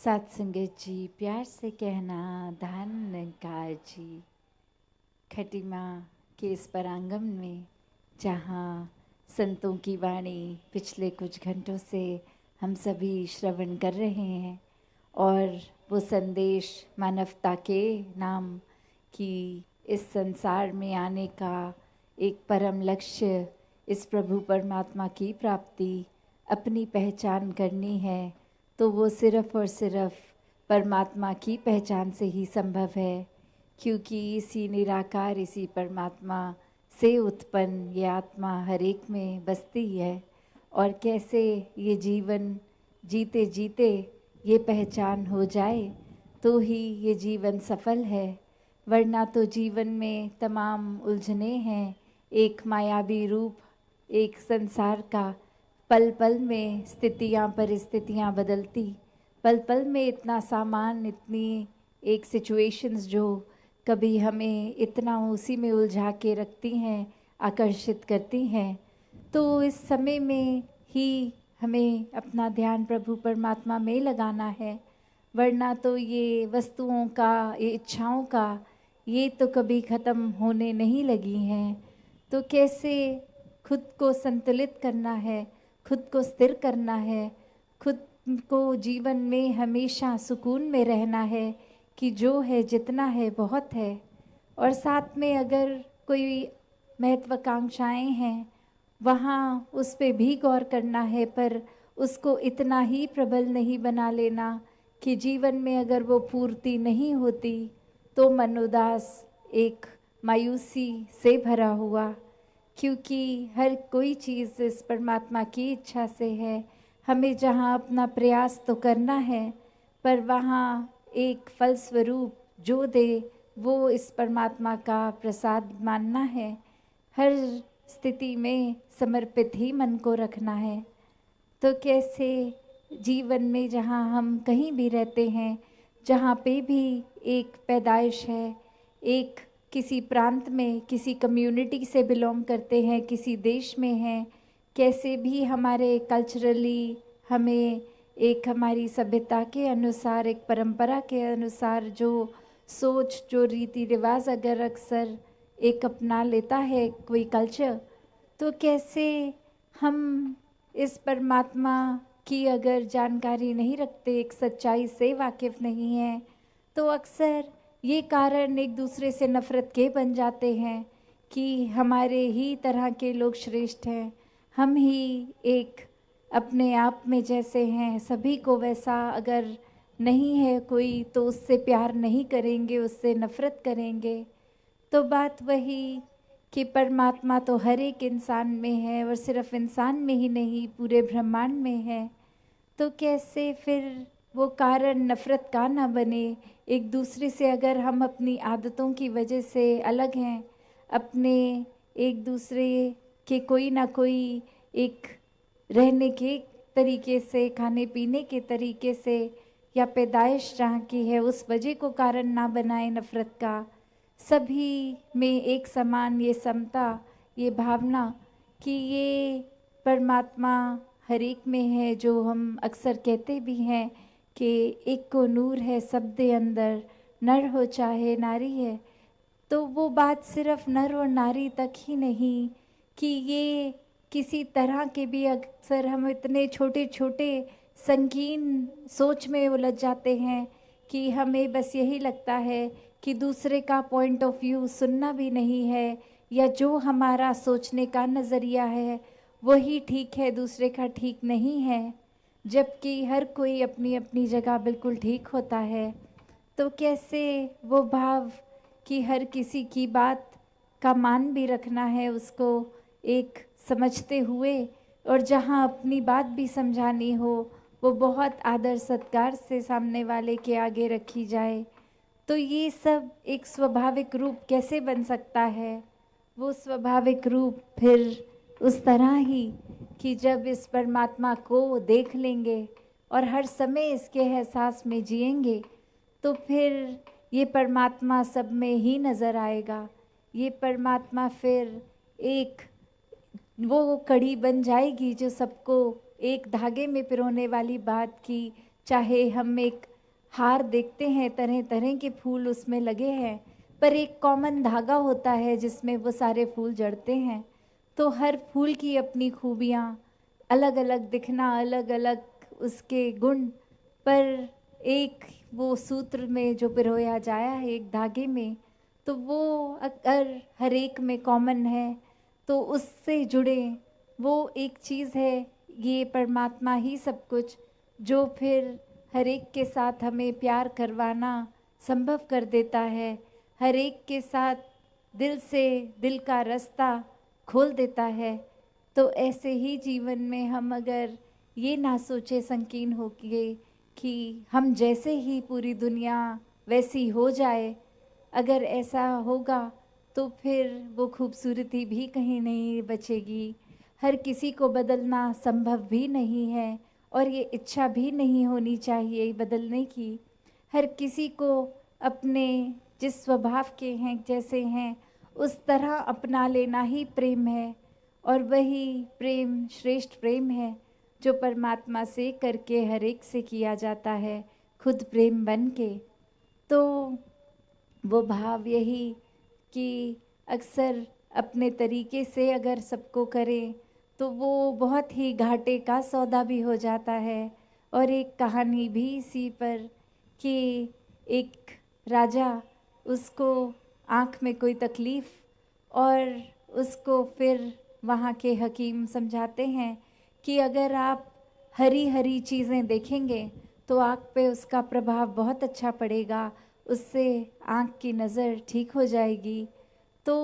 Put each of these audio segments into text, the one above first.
सात संगत जी, प्यार से कहना धन निरंकार जी। खटी माँ के इस परांगण में जहाँ संतों की वाणी पिछले कुछ घंटों से हम सभी श्रवण कर रहे हैं और वो संदेश मानवता के नाम कि इस संसार में आने का एक परम लक्ष्य इस प्रभु परमात्मा की प्राप्ति, अपनी पहचान करनी है तो वो सिर्फ और सिर्फ परमात्मा की पहचान से ही संभव है, क्योंकि इसी निराकार इसी परमात्मा से उत्पन्न ये आत्मा हर एक में बसती है। और कैसे ये जीवन जीते जीते ये पहचान हो जाए तो ही ये जीवन सफल है, वरना तो जीवन में तमाम उलझने हैं। एक मायावी रूप, एक संसार का, पल पल में स्थितियाँ परिस्थितियाँ बदलती, पल पल में इतना सामान, इतनी एक सिचुएशंस जो कभी हमें इतना उसी में उलझा के रखती हैं, आकर्षित करती हैं। तो इस समय में ही हमें अपना ध्यान प्रभु परमात्मा में लगाना है, वरना तो ये वस्तुओं का, ये इच्छाओं का, ये तो कभी ख़त्म होने नहीं लगी हैं। तो कैसे खुद को संतुलित करना है, खुद को स्थिर करना है, खुद को जीवन में हमेशा सुकून में रहना है कि जो है जितना है बहुत है। और साथ में अगर कोई महत्वाकांक्षाएं हैं वहाँ उस पे भी गौर करना है, पर उसको इतना ही प्रबल नहीं बना लेना कि जीवन में अगर वो पूर्ति नहीं होती तो मन उदास, एक मायूसी से भरा हुआ, क्योंकि हर कोई चीज़ इस परमात्मा की इच्छा से है। हमें जहाँ अपना प्रयास तो करना है, पर वहाँ एक फलस्वरूप जो दे वो इस परमात्मा का प्रसाद मानना है। हर स्थिति में समर्पित ही मन को रखना है। तो कैसे जीवन में जहाँ हम कहीं भी रहते हैं, जहाँ पे भी एक पैदाइश है, एक किसी प्रांत में, किसी कम्युनिटी से बिलोंग करते हैं, किसी देश में हैं, कैसे भी हमारे कल्चरली हमें एक हमारी सभ्यता के अनुसार, एक परंपरा के अनुसार जो सोच, जो रीति रिवाज अगर अक्सर एक अपना लेता है कोई कल्चर, तो कैसे हम इस परमात्मा की अगर जानकारी नहीं रखते, एक सच्चाई से वाकिफ़ नहीं है, तो अक्सर ये कारण एक दूसरे से नफ़रत के बन जाते हैं कि हमारे ही तरह के लोग श्रेष्ठ हैं, हम ही एक अपने आप में जैसे हैं, सभी को वैसा अगर नहीं है कोई तो उससे प्यार नहीं करेंगे, उससे नफ़रत करेंगे। तो बात वही कि परमात्मा तो हर एक इंसान में है, और सिर्फ इंसान में ही नहीं पूरे ब्रह्मांड में है। तो कैसे फिर वो कारण नफ़रत का ना बने। एक दूसरे से अगर हम अपनी आदतों की वजह से अलग हैं, अपने एक दूसरे के कोई ना कोई एक रहने के तरीके से, खाने पीने के तरीके से, या पैदाइश जहाँ की है उस वजह को कारण ना बनाए नफ़रत का। सभी में एक समान ये समता, ये भावना कि ये परमात्मा हर एक में है, जो हम अक्सर कहते भी हैं कि एक को नूर है सब दे अंदर, नर हो चाहे नारी है। तो वो बात सिर्फ नर और नारी तक ही नहीं कि ये किसी तरह के भी, अक्सर हम इतने छोटे छोटे संकीर्ण सोच में उलझ जाते हैं कि हमें बस यही लगता है कि दूसरे का पॉइंट ऑफ व्यू सुनना भी नहीं है, या जो हमारा सोचने का नज़रिया है वही ठीक है, दूसरे का ठीक नहीं है, जबकि हर कोई अपनी अपनी जगह बिल्कुल ठीक होता है। तो कैसे वो भाव कि हर किसी की बात का मान भी रखना है, उसको एक समझते हुए, और जहाँ अपनी बात भी समझानी हो वो बहुत आदर सत्कार से सामने वाले के आगे रखी जाए। तो ये सब एक स्वाभाविक रूप कैसे बन सकता है? वो स्वाभाविक रूप फिर उस तरह ही कि जब इस परमात्मा को देख लेंगे और हर समय इसके एहसास में जिएंगे, तो फिर ये परमात्मा सब में ही नज़र आएगा। ये परमात्मा फिर एक वो कड़ी बन जाएगी जो सबको एक धागे में पिरोने वाली बात की, चाहे हम एक हार देखते हैं, तरह तरह के फूल उसमें लगे हैं, पर एक कॉमन धागा होता है जिसमें वो सारे फूल जड़ते हैं। तो हर फूल की अपनी खूबियाँ, अलग अलग दिखना, अलग अलग उसके गुण, पर एक वो सूत्र में जो पिरोया जाया है एक धागे में, तो वो अगर हर एक में कॉमन है तो उससे जुड़े वो एक चीज़ है, ये परमात्मा ही सब कुछ, जो फिर हर एक के साथ हमें प्यार करवाना संभव कर देता है, हर एक के साथ दिल से दिल का रास्ता खोल देता है। तो ऐसे ही जीवन में हम अगर ये ना सोचे संकीर्ण होके कि हम जैसे ही पूरी दुनिया वैसी हो जाए, अगर ऐसा होगा तो फिर वो खूबसूरती भी कहीं नहीं बचेगी। हर किसी को बदलना संभव भी नहीं है और ये इच्छा भी नहीं होनी चाहिए बदलने की। हर किसी को अपने जिस स्वभाव के हैं, जैसे हैं, उस तरह अपना लेना ही प्रेम है, और वही प्रेम श्रेष्ठ प्रेम है जो परमात्मा से करके हर एक से किया जाता है, खुद प्रेम बन के। तो वो भाव यही कि अक्सर अपने तरीके से अगर सबको करें तो वो बहुत ही घाटे का सौदा भी हो जाता है। और एक कहानी भी इसी पर कि एक राजा, उसको आँख में कोई तकलीफ़, और उसको फिर वहाँ के हकीम समझाते हैं कि अगर आप हरी हरी चीज़ें देखेंगे तो आँख पे उसका प्रभाव बहुत अच्छा पड़ेगा, उससे आँख की नज़र ठीक हो जाएगी। तो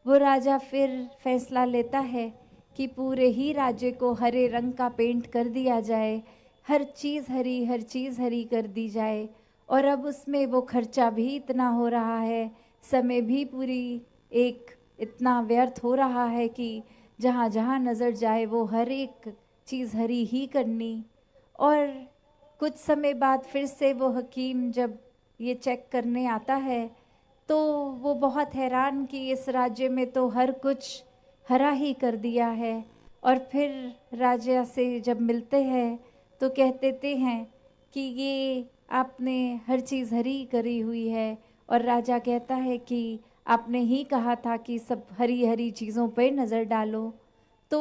वो राजा फिर फैसला लेता है कि पूरे ही राज्य को हरे रंग का पेंट कर दिया जाए, हर चीज़ हरी, हर चीज़ हरी कर दी जाए। और अब उसमें वो खर्चा भी इतना हो रहा है, समय भी पूरी एक इतना व्यर्थ हो रहा है कि जहाँ जहाँ नज़र जाए वो हर एक चीज़ हरी ही करनी। और कुछ समय बाद फिर से वो हकीम जब ये चेक करने आता है तो वो बहुत हैरान कि इस राज्य में तो हर कुछ हरा ही कर दिया है। और फिर राजा से जब मिलते हैं तो कह देते हैं कि ये आपने हर चीज़ हरी करी हुई है। और राजा कहता है कि आपने ही कहा था कि सब हरी हरी चीज़ों पर नज़र डालो। तो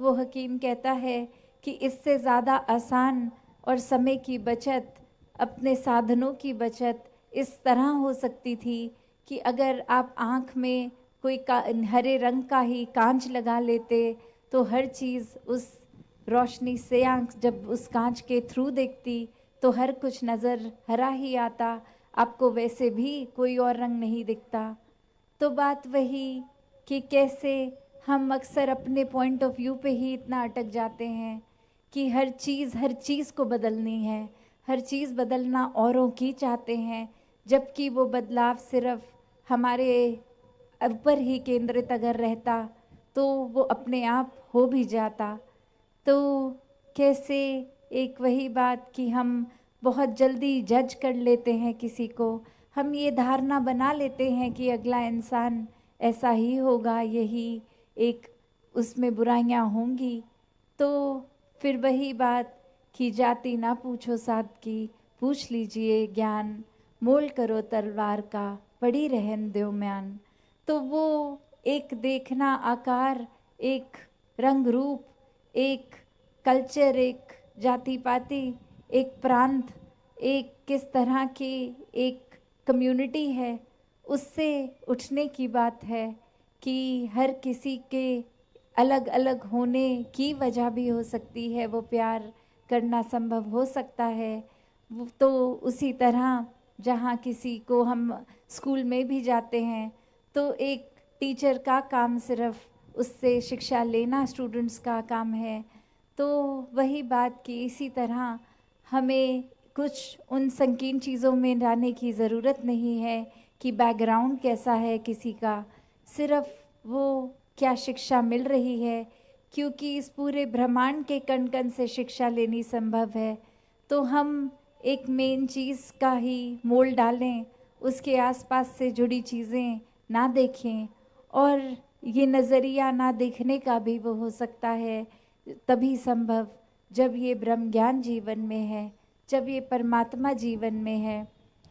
वो हकीम कहता है कि इससे ज़्यादा आसान और समय की बचत, अपने साधनों की बचत इस तरह हो सकती थी कि अगर आप आँख में कोई हरे रंग का ही कांच लगा लेते तो हर चीज़ उस रोशनी से आँख जब उस कांच के थ्रू देखती तो हर कुछ नज़र हरा ही आता, आपको वैसे भी कोई और रंग नहीं दिखता। तो बात वही कि कैसे हम अक्सर अपने पॉइंट ऑफ व्यू पे ही इतना अटक जाते हैं कि हर चीज़ को बदलनी है, हर चीज़ बदलना औरों की चाहते हैं, जबकि वो बदलाव सिर्फ हमारे ऊपर ही केंद्रित अगर रहता तो वो अपने आप हो भी जाता। तो कैसे एक वही बात कि हम बहुत जल्दी जज कर लेते हैं किसी को, हम ये धारणा बना लेते हैं कि अगला इंसान ऐसा ही होगा, यही एक उसमें बुराइयां होंगी। तो फिर वही बात कि जाति ना पूछो साध की, पूछ लीजिए ज्ञान, मोल करो तलवार का, पड़ी रहन दो म्यान। तो वो एक देखना आकार, एक रंग रूप, एक कल्चर, एक जाति पाति, एक प्रांत, एक किस तरह की एक कम्युनिटी है, उससे उठने की बात है कि हर किसी के अलग अलग होने की वजह भी हो सकती है, वो प्यार करना संभव हो सकता है। तो उसी तरह जहाँ किसी को हम स्कूल में भी जाते हैं तो एक टीचर का काम सिर्फ उससे शिक्षा लेना स्टूडेंट्स का काम है। तो वही बात कि इसी तरह हमें कुछ उन संकीर्ण चीज़ों में जाने की ज़रूरत नहीं है कि बैकग्राउंड कैसा है किसी का, सिर्फ वो क्या शिक्षा मिल रही है, क्योंकि इस पूरे ब्रह्मांड के कण कण से शिक्षा लेनी संभव है। तो हम एक मेन चीज़ का ही मोल डालें, उसके आसपास से जुड़ी चीज़ें ना देखें, और ये नज़रिया ना देखने का भी वो हो सकता है तभी संभव जब ये ब्रह्म ज्ञान जीवन में है। जब ये परमात्मा जीवन में है,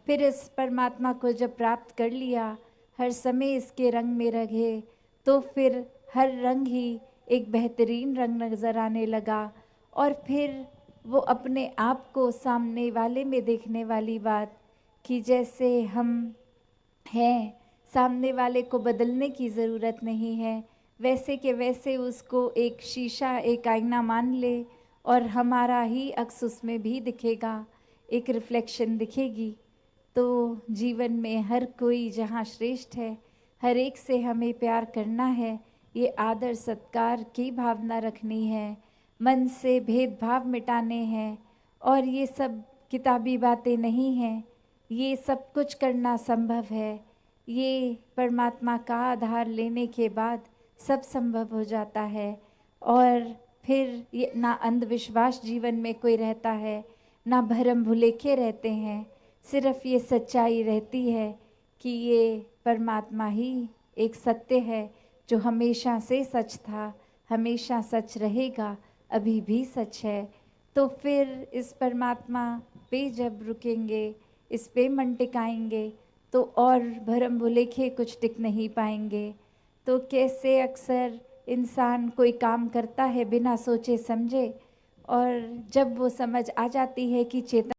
फिर इस परमात्मा को जब प्राप्त कर लिया, हर समय इसके रंग में रहे, तो फिर हर रंग ही एक बेहतरीन रंग नज़र आने लगा। और फिर वो अपने आप को सामने वाले में देखने वाली बात, कि जैसे हम हैं, सामने वाले को बदलने की ज़रूरत नहीं है, वैसे के वैसे उसको एक शीशा, एक आईना मान ले और हमारा ही अक्स उसमें भी दिखेगा, एक रिफ्लेक्शन दिखेगी। तो जीवन में हर कोई जहाँ श्रेष्ठ है, हर एक से हमें प्यार करना है, ये आदर सत्कार की भावना रखनी है, मन से भेदभाव मिटाने हैं। और ये सब किताबी बातें नहीं हैं, ये सब कुछ करना संभव है। ये परमात्मा का आधार लेने के बाद सब संभव हो जाता है। और फिर ये ना अंधविश्वास जीवन में कोई रहता है, ना भरम भुलेखे रहते हैं, सिर्फ ये सच्चाई रहती है कि ये परमात्मा ही एक सत्य है, जो हमेशा से सच था, हमेशा सच रहेगा, अभी भी सच है। तो फिर इस परमात्मा पे जब रुकेंगे, इस पे मन टिकाएंगे, तो और भरम भुलेखे कुछ टिक नहीं पाएंगे। तो कैसे अक्सर इंसान कोई काम करता है बिना सोचे समझे, और जब वो समझ आ जाती है कि चेतन